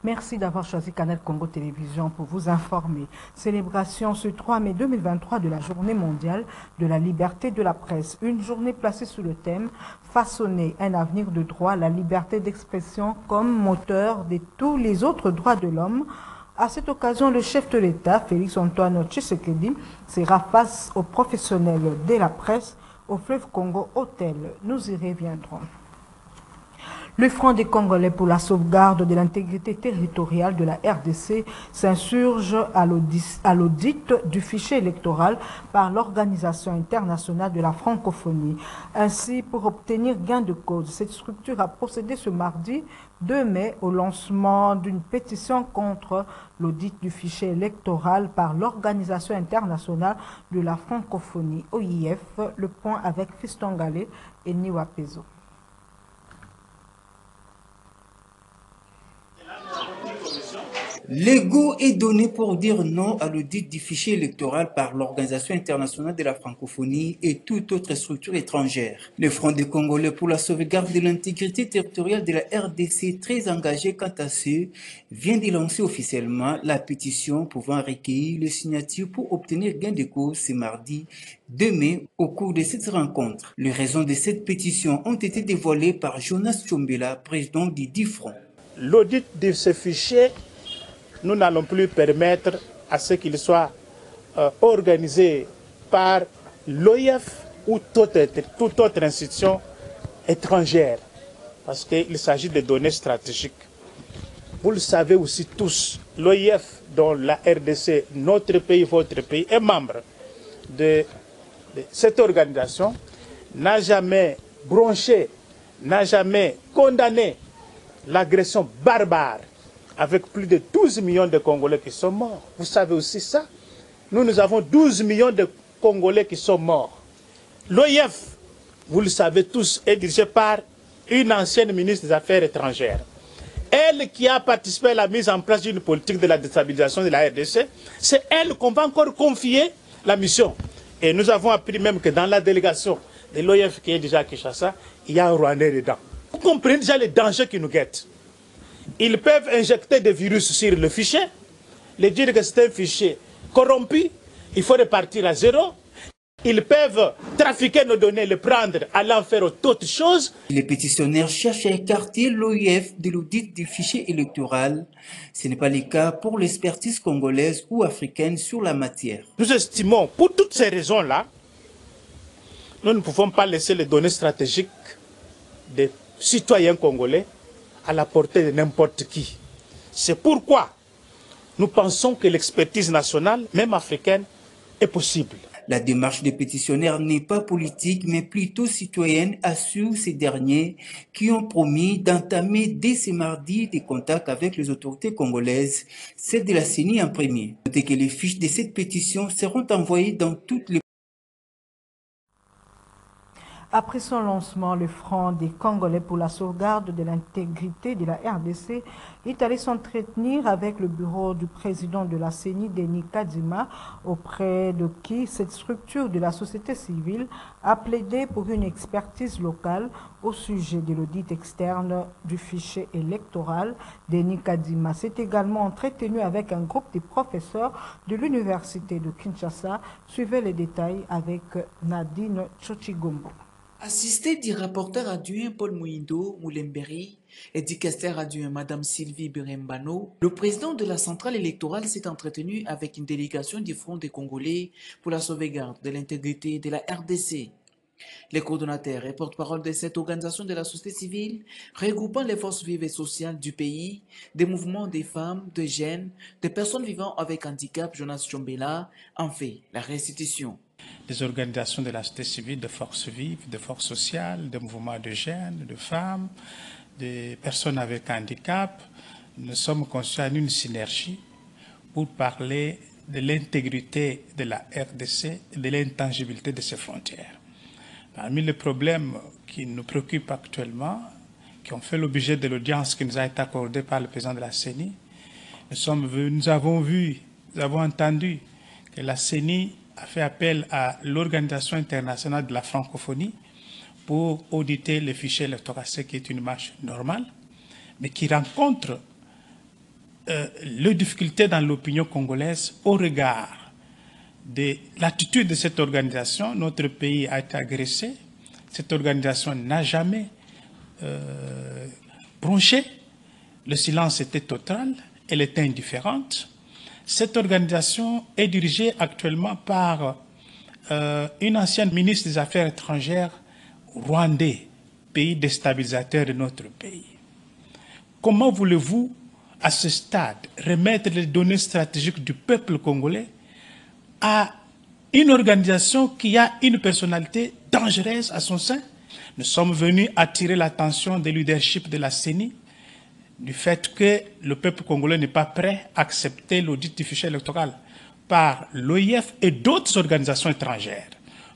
Merci d'avoir choisi Canal Congo Télévision pour vous informer. Célébration ce 3 mai 2023 de la Journée mondiale de la liberté de la presse. Une journée placée sous le thème « Façonner un avenir de droit, la liberté d'expression comme moteur de tous les autres droits de l'homme ». À cette occasion, le chef de l'État, Félix-Antoine Tshisekedi, sera face aux professionnels de la presse au fleuve Congo Hôtel. Nous y reviendrons. Le Front des Congolais pour la sauvegarde de l'intégrité territoriale de la RDC s'insurge à l'audit du fichier électoral par l'Organisation internationale de la francophonie. Ainsi, pour obtenir gain de cause, cette structure a procédé ce mardi 2 mai au lancement d'une pétition contre l'audit du fichier électoral par l'Organisation internationale de la francophonie, OIF. Le point avec Fiston Galé et Niwa Pezo. L'ego est donné pour dire non à l'audit du fichier électoral par l'Organisation internationale de la francophonie et toute autre structure étrangère. Le Front des Congolais pour la sauvegarde de l'intégrité territoriale de la RDC, très engagé quant à ce, vient de lancer officiellement la pétition pouvant recueillir les signatures pour obtenir gain de cause ce mardi 2 mai au cours de cette rencontre. Les raisons de cette pétition ont été dévoilées par Jonas Tchombela, président du dit Front. L'audit de ce fichier, nous n'allons plus permettre à ce qu'il soit organisé par l'OIF ou toute autre institution étrangère, parce qu'il s'agit de données stratégiques. Vous le savez aussi tous, l'OIF, dont la RDC, notre pays, votre pays, est membre de cette organisation, n'a jamais bronché, n'a jamais condamné l'agression barbare avec plus de 12 millions de Congolais qui sont morts. Vous savez aussi ça. Nous avons 12 millions de Congolais qui sont morts. L'OIF, vous le savez tous, est dirigé par une ancienne ministre des Affaires étrangères. Elle qui a participé à la mise en place d'une politique de la déstabilisation de la RDC, c'est elle qu'on va encore confier la mission. Et nous avons appris même que dans la délégation de l'OIF qui est déjà à Kinshasa, il y a un Rwandais dedans. Vous comprenez déjà les dangers qui nous guettent. Ils peuvent injecter des virus sur le fichier, les dire que c'est un fichier corrompu, il faut repartir à zéro. Ils peuvent trafiquer nos données, les prendre, aller en faire autre chose. Les pétitionnaires cherchent à écarter l'OIF de l'audit du fichier électoral. Ce n'est pas le cas pour l'expertise congolaise ou africaine sur la matière. Nous estimons, pour toutes ces raisons-là, nous ne pouvons pas laisser les données stratégiques des citoyens congolais à la portée de n'importe qui. C'est pourquoi nous pensons que l'expertise nationale, même africaine, est possible. La démarche des pétitionnaires n'est pas politique, mais plutôt citoyenne, assurent ces derniers qui ont promis d'entamer dès ce mardi des contacts avec les autorités congolaises, celles de la CENI en premier. Notez que les fiches de cette pétition seront envoyées dans toutes les... Après son lancement, le Front des Congolais pour la sauvegarde de l'intégrité de la RDC est allé s'entretenir avec le bureau du président de la CENI, Denis Kadima, auprès de qui cette structure de la société civile a plaidé pour une expertise locale au sujet de l'audit externe du fichier électoral. Denis Kadima s'est également entretenu avec un groupe de professeurs de l'université de Kinshasa. Suivez les détails avec Nadine Chochigombo. Assisté du rapporteur adjoint Paul Mouindo Moulemberi et du questeur adjoint Madame Sylvie Birembano, le président de la centrale électorale s'est entretenu avec une délégation du Front des Congolais pour la sauvegarde de l'intégrité de la RDC. Les coordonnateurs et porte-parole de cette organisation de la société civile, regroupant les forces vives et sociales du pays, des mouvements des femmes, des jeunes, des personnes vivant avec handicap, Jonas Tchombela, en fait la restitution. Des organisations de la société civile, de forces vives, de forces sociales, de mouvements de jeunes, de femmes, des personnes avec handicap. Nous sommes constitués en une synergie pour parler de l'intégrité de la RDC et de l'intangibilité de ses frontières. Parmi les problèmes qui nous préoccupent actuellement, qui ont fait l'objet de l'audience qui nous a été accordée par le président de la CENI, nous avons entendu que la CENI a fait appel à l'Organisation internationale de la francophonie pour auditer les fichiers électoraux, ce qui est une marche normale, mais qui rencontre les difficultés dans l'opinion congolaise au regard de l'attitude de cette organisation. Notre pays a été agressé. Cette organisation n'a jamais bronché. Le silence était total. Elle était indifférente. Cette organisation est dirigée actuellement par une ancienne ministre des Affaires étrangères rwandais, pays déstabilisateur de notre pays. Comment voulez-vous, à ce stade, remettre les données stratégiques du peuple congolais à une organisation qui a une personnalité dangereuse à son sein? Nous sommes venus attirer l'attention des leaderships de la CENI du fait que le peuple congolais n'est pas prêt à accepter l'audit du fichier électoral par l'OIF et d'autres organisations étrangères.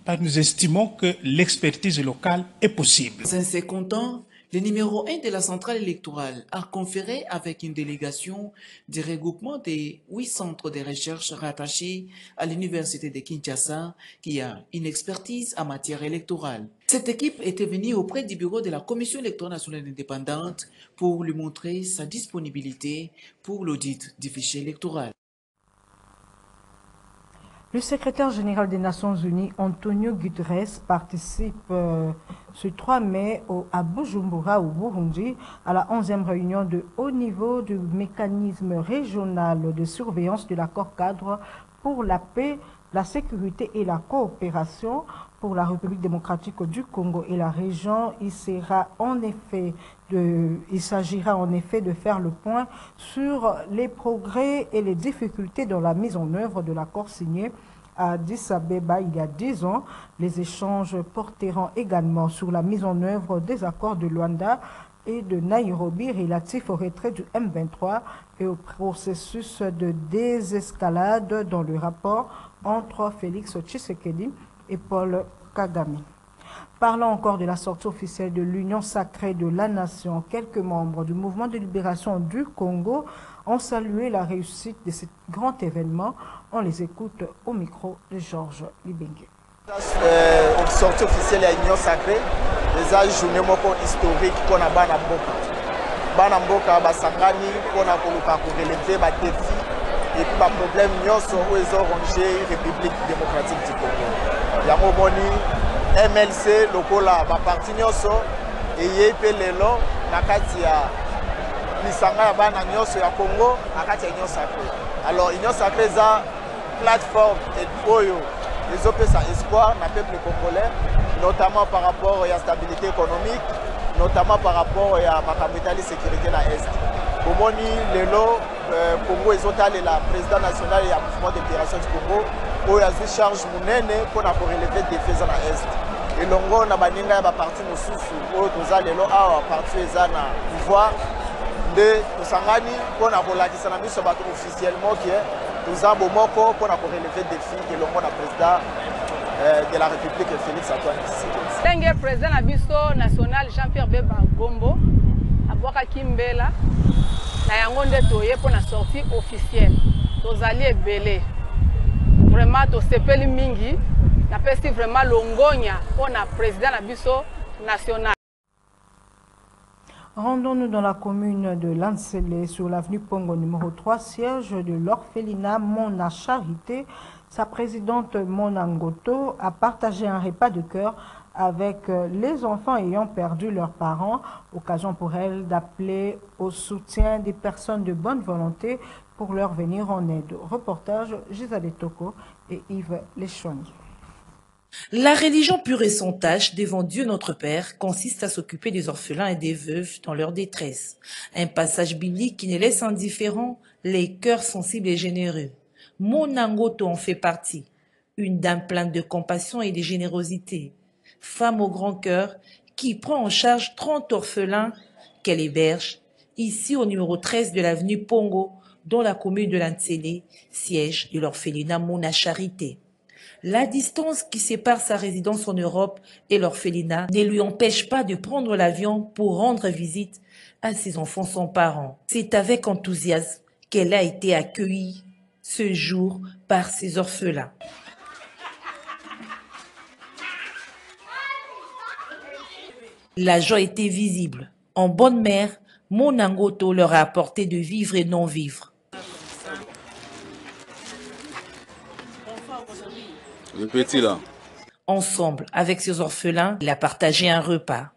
Parce que nous estimons que l'expertise locale est possible. Dans ces comptants, le numéro 1 de la centrale électorale a conféré avec une délégation du regroupement des 8 centres de recherche rattachés à l'université de Kinshasa qui a une expertise en matière électorale. Cette équipe était venue auprès du bureau de la Commission électorale nationale indépendante pour lui montrer sa disponibilité pour l'audit du fichier électoral. Le secrétaire général des Nations Unies, Antonio Guterres, participe ce 3 mai à Bujumbura, au Burundi, à la 11e réunion de haut niveau du mécanisme régional de surveillance de l'accord cadre pour la paix, la sécurité et la coopération pour la République démocratique du Congo et la région. Il s'agira en effet de faire le point sur les progrès et les difficultés dans la mise en œuvre de l'accord signé à Addis Abeba il y a 10 ans. Les échanges porteront également sur la mise en œuvre des accords de Luanda et de Nairobi relatifs au retrait du M23 et au processus de désescalade dans le rapport entre Félix Tshisekedi et Paul Kagame. Parlant encore de la sortie officielle de l'Union sacrée de la Nation, quelques membres du mouvement de libération du Congo ont salué la réussite de ce grand événement. On les écoute au micro de Georges Libengue. Sortie officielle de l'Union sacrée, les journée historique pour la Bana Mboka. Bana Mboka basangani pour relever les défis et puis les problèmes où ils ont rongé la République démocratique du Congo. Il y a un MLC, le parti nyonso et lelo nakati ya lisanga ya bana nyonso ya Congo nakati ya Union sacrée. Alors Union sacrée za plateforme et oyo les opérations espoir na peuple congolais, notamment par rapport à la stabilité économique, notamment par rapport à la sécurité na est. Komoni lelo Congo ezotali la président national et mouvement d'opération du Congo oyo azwi charge munene pour relever défis na est. Et longo na baninga ya ba parti mosusu oyo toza lelo awa parti eza na pouvoir de tosangani pour kolakisa na biso bato officiellement qui toza bomoko pour relever défis que longo na président de la République Félix Antoine Tshisekedi. Ndenge président na biso national Jean-Pierre Bemba Gombo abwaka kimbela na yango nde toye pour la sortie officielle. Tozali ebele. Vraiment tosepeli mingi na pesi vraiment longonya pour la président na biso national. Rendons-nous dans la commune de Lansele, sur l'avenue Pongo numéro 3, siège de l'orphelinat Mona Charité. Sa présidente Mona Ngoto a partagé un repas de cœur avec les enfants ayant perdu leurs parents, occasion pour elle d'appeler au soutien des personnes de bonne volonté pour leur venir en aide. Reportage Gisèle Toko et Yves Lechoni. La religion pure et sans tache devant Dieu notre Père consiste à s'occuper des orphelins et des veuves dans leur détresse. Un passage biblique qui ne laisse indifférents les cœurs sensibles et généreux. Mona Ngoto en fait partie, une dame pleine de compassion et de générosité, femme au grand cœur qui prend en charge 30 orphelins qu'elle héberge, ici au numéro 13 de l'avenue Pongo, dans la commune de Lansele, siège de l'orphelinat Mona Charité. La distance qui sépare sa résidence en Europe et l'orphelinat ne lui empêche pas de prendre l'avion pour rendre visite à ses enfants sans parents. C'est avec enthousiasme qu'elle a été accueillie ce jour par ses orphelins. La joie était visible. En bonne mère, Monangoto leur a apporté de vivre et non-vivre. Le petit là. Ensemble, avec ses orphelins, il a partagé un repas.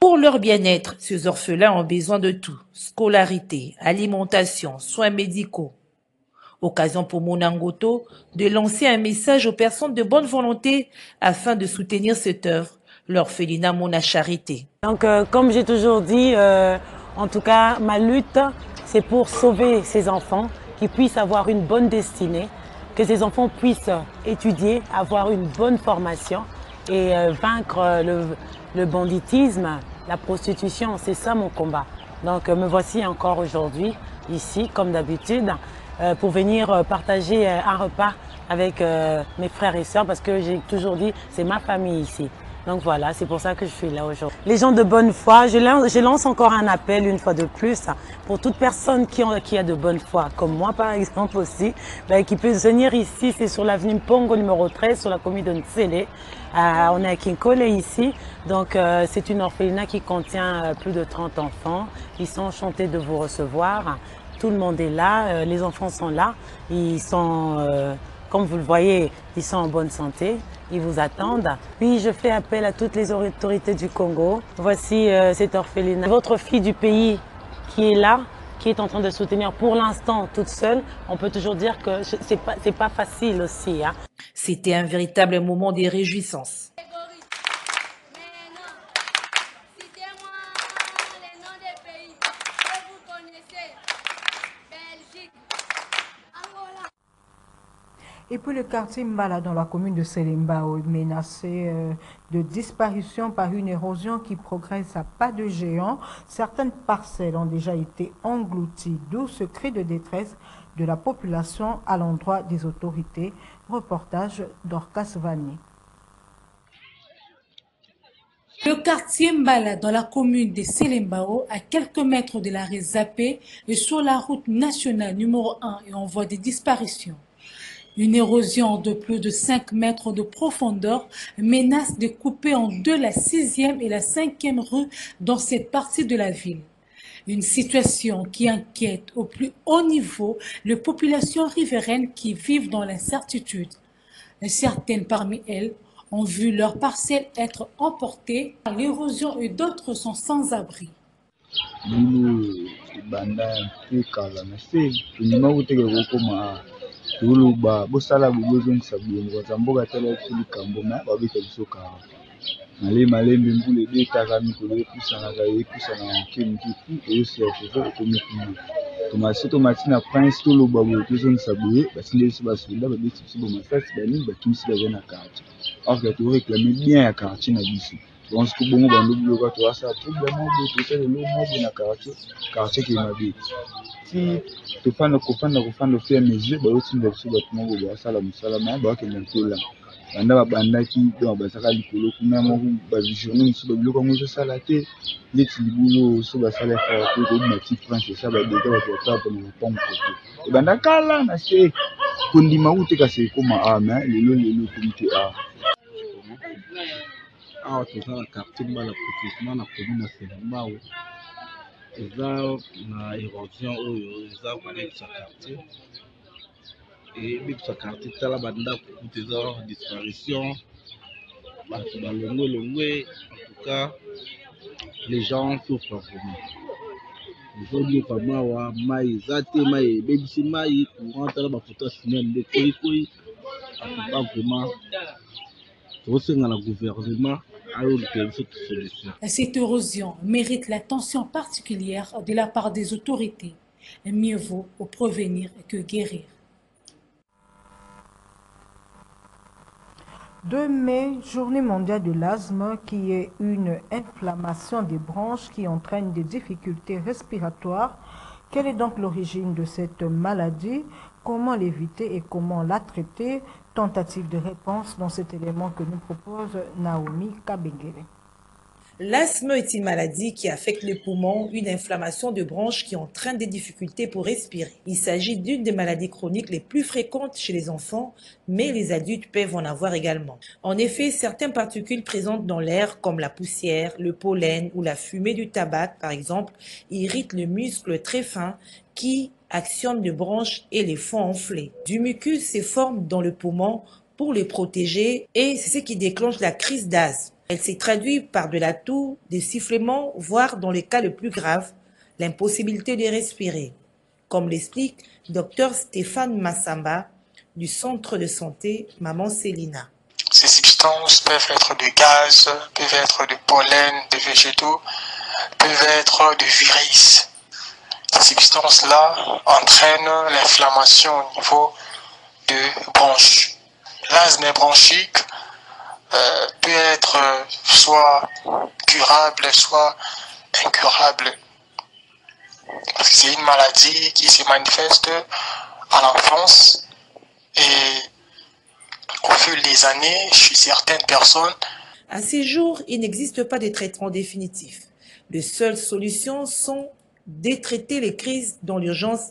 Pour leur bien-être, ces orphelins ont besoin de tout. Scolarité, alimentation, soins médicaux. Occasion pour Monangoto de lancer un message aux personnes de bonne volonté afin de soutenir cette œuvre, l'orphelinat Mona Charité. Donc, comme j'ai toujours dit, en tout cas, ma lutte, c'est pour sauver ces enfants, qu'ils puissent avoir une bonne destinée, que ces enfants puissent étudier, avoir une bonne formation et vaincre le banditisme, la prostitution. C'est ça mon combat. Donc, me voici encore aujourd'hui, ici, comme d'habitude, pour venir partager un repas avec mes frères et sœurs, parce que j'ai toujours dit, c'est ma famille ici. Donc voilà, c'est pour ça que je suis là aujourd'hui. Les gens de bonne foi, je lance encore un appel une fois de plus pour toute personne qui a de bonne foi, comme moi par exemple aussi, qui peut venir ici. C'est sur l'avenue Mpongo numéro 13, sur la commune de Ntsele. On est à Kinkole ici, donc c'est une orphelinat qui contient plus de 30 enfants. Ils sont enchantés de vous recevoir. Tout le monde est là, les enfants sont là, ils sont, comme vous le voyez, ils sont en bonne santé. Ils vous attendent. Puis je fais appel à toutes les autorités du Congo. Voici cette orphelinat. Votre fille du pays qui est là, qui est en train de soutenir pour l'instant toute seule, on peut toujours dire que c'est pas facile aussi. Hein. C'était un véritable moment de réjouissance. Et puis le quartier Mbala dans la commune de Selembao est menacé de disparition par une érosion qui progresse à pas de géant. Certaines parcelles ont déjà été englouties, d'où ce cri de détresse de la population à l'endroit des autorités. Reportage d'Orcas Vani. Le quartier Mbala dans la commune de Selembao, à quelques mètres de l'arrêt Zappé, est sur la route nationale numéro 1 et en voie de disparition. Une érosion de plus de 5 mètres de profondeur menace de couper en deux la 6e et la 5e rue dans cette partie de la ville. Une situation qui inquiète au plus haut niveau les populations riveraines qui vivent dans l'incertitude. Certaines parmi elles ont vu leurs parcelles être emportées par l'érosion et d'autres sont sans abri. Tuluba bosala bobozongisa bilongo za mboka tala kulika mboma babeta bisoka malembe mbule betaka mikolo epusanaka epusana nkemkiku eyosi ya chauffeur ekomekuna tomasi na prince toloba boye tozongisa boye basinde biso basoda babeti biso bomasasi banini batumisi baza na quartier or toreklame bien ya quartier na biso pense que bongo bando biloko toasala problème obo tosala eloko mobo na quartier ke mabe si tofanda kofanda ofia mesure bayotinda biso bato moko basala mosala ma bakende ntola banda babandaki donc basaka likolo kuna moko bavisionne mosusu babiloko yango ezosala te neti libulu so basala efort te koyebima ti france esa badeka bato batapa na lopango kote ebanda kala na se kondima ute kasi ekoma ama lelo ekomi te a awa toza na quartier Mbala précisément na commune ya Selembao eza na érosion oyo eza kolekisa quartier ebikisa quartier tala bandako kuta eza disparition bato balongwe en tout cas les gens souffrent vraiment ezoyoka mawa mai eza te mai ebebisi mai courant tala bafoto asinel nde koyikoyi atuka vraiment tokosenga na gouvernement. Cette érosion mérite l'attention particulière de la part des autorités. Mieux vaut prévenir que guérir. 2 mai, journée mondiale de l'asthme, qui est une inflammation des bronches qui entraîne des difficultés respiratoires. Quelle est donc l'origine de cette maladie? Comment l'éviter et comment la traiter? Tentative de réponse dans cet élément que nous propose Naomi Kabengele. L'asthme est une maladie qui affecte les poumons, une inflammation de bronches qui entraîne des difficultés pour respirer. Il s'agit d'une des maladies chroniques les plus fréquentes chez les enfants, mais les adultes peuvent en avoir également. En effet, certaines particules présentes dans l'air, comme la poussière, le pollen ou la fumée du tabac, par exemple, irritent le muscle très fin qui actionne les bronches et les font enfler. Du mucus se forme dans le poumon pour les protéger et c'est ce qui déclenche la crise d'asthme. Elle s'est traduite par de la toux, des sifflements, voire dans les cas les plus graves, l'impossibilité de respirer. Comme l'explique Dr Stéphane Massamba du centre de santé Maman Célina. Ces substances peuvent être de gaz, peuvent être de pollen, de végétaux, peuvent être de virus. Ces substances-là entraînent l'inflammation au niveau de bronches. L'asthme bronchique peut être soit curable, soit incurable. Parce que c'est une maladie qui se manifeste à l'enfance et au fil des années, chez certaines personnes. À ces jours, il n'existe pas de traitement définitif. Les seules solutions sont de traiter les crises dans l'urgence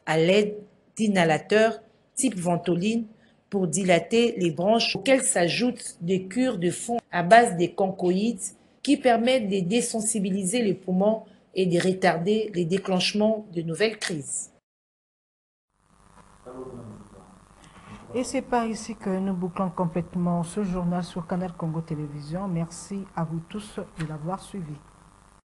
à l'aide d'inhalateurs type ventoline pour dilater les bronches, auxquelles s'ajoutent des cures de fond à base de concoccoïdes qui permettent de désensibiliser les poumons et de retarder les déclenchements de nouvelles crises. Et c'est par ici que nous bouclons complètement ce journal sur Canal Congo Télévision. Merci à vous tous de l'avoir suivi.